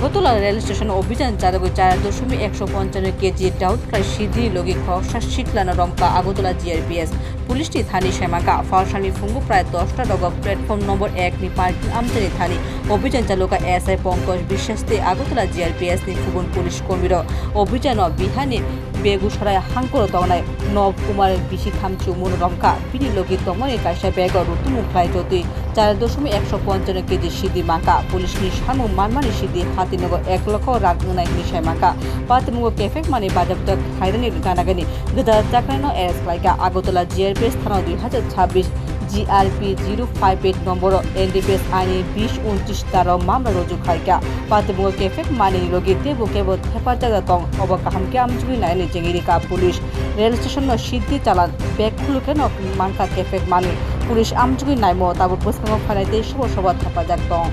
Agartala rail station অভিযান চালক 4.155 KG ডাউটকাই সিদ্ধি লগি খসা শিকলানা রমকা আগরতলা জিআরপিএস পুলিশটি থানি সেমাকা ফালসানি ফুঙ্গু প্রায় 10টা ডগ প্ল্যাটফর্ম নম্বর 1 নি পার্কিং আমতানি থানি অভিযান চালক এসআই পঙ্কজ বিশ্বাসতে আগরতলা জিআরপিএস নি ফুবন পুলিশ কর্মীর অভিযান বিহানি বেগুসরাই হাঙ্কর তংনাই নব কুমারের বিশি থামচু মুন রমকা বিনি লগি তমনি কাইসা বেগ রুতুমু ফ্লাই যতি 4.155 কেজি সিদ্ধি মাকা পুলিশনি সামু মানমানি সিদ্ধি হাতিনগর 1 লক্ষ রাগ নুনাই নিশাই মাকা পাতমুগো কেফেক মানি বাজাবত খাইরানি গানাগানি গদা জাকানো এস লাইকা আগরতলা জিআরপিএস থানা 2026 জিআরপি 058 নম্বর এনডিপিএস আইনি 2029 তার মামলা রুজু খাইকা পাতমুগো কেফেক মানি লগি দেবু কেবল হেফাজত তং অবকাহামকে আমজুই নাইনি জেগিরিকা পুলিশ রেল স্টেশন সিদ্ধি চালান বেগ খুলুকে নক মানকা কেফেক মানি পুলিশ আমজুই নাইমো তাবো বসকাঙ্গ ফানাইতে সব হেফাজত তং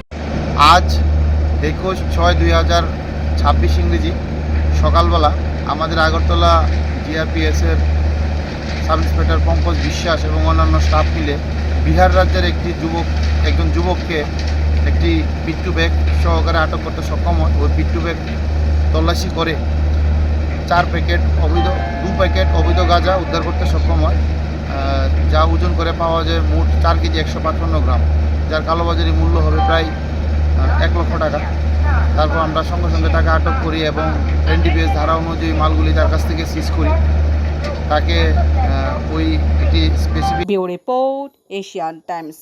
আজ 21/6/2026 ইংরেজি সকালবেলা আমাদের আগরতলা জিআরপিএসের সাব ইন্সপেক্টর পঙ্কজ বিশ্বাস এবং অন্যান্য স্টাফ মিলে বিহার রাজ্যের একজন যুবককে একটি পিট্টু ব্যাগ সহকারে আটক করতে সক্ষম হয়। ওই পিট্টু ব্যাগ তল্লাশি করে 2 প্যাকেট অবৈধ গাঁজা উদ্ধার করতে সক্ষম হয়, যা ওজন করে পাওয়া যায় মোট 4 কেজি 155 গ্রাম, যার কালোবাজারি মূল্য হবে প্রায় 1 লক্ষ টাকা। তারপর আমরা সঙ্গে সঙ্গে তাকে আটক করি এবং এনডিপিএস ধারা অনুযায়ী মালগুলি তার কাছ থেকে সিজ করি। তাকে ওই একটি স্পেসিফিক রিপোর্ট এশিয়ান টাইমস।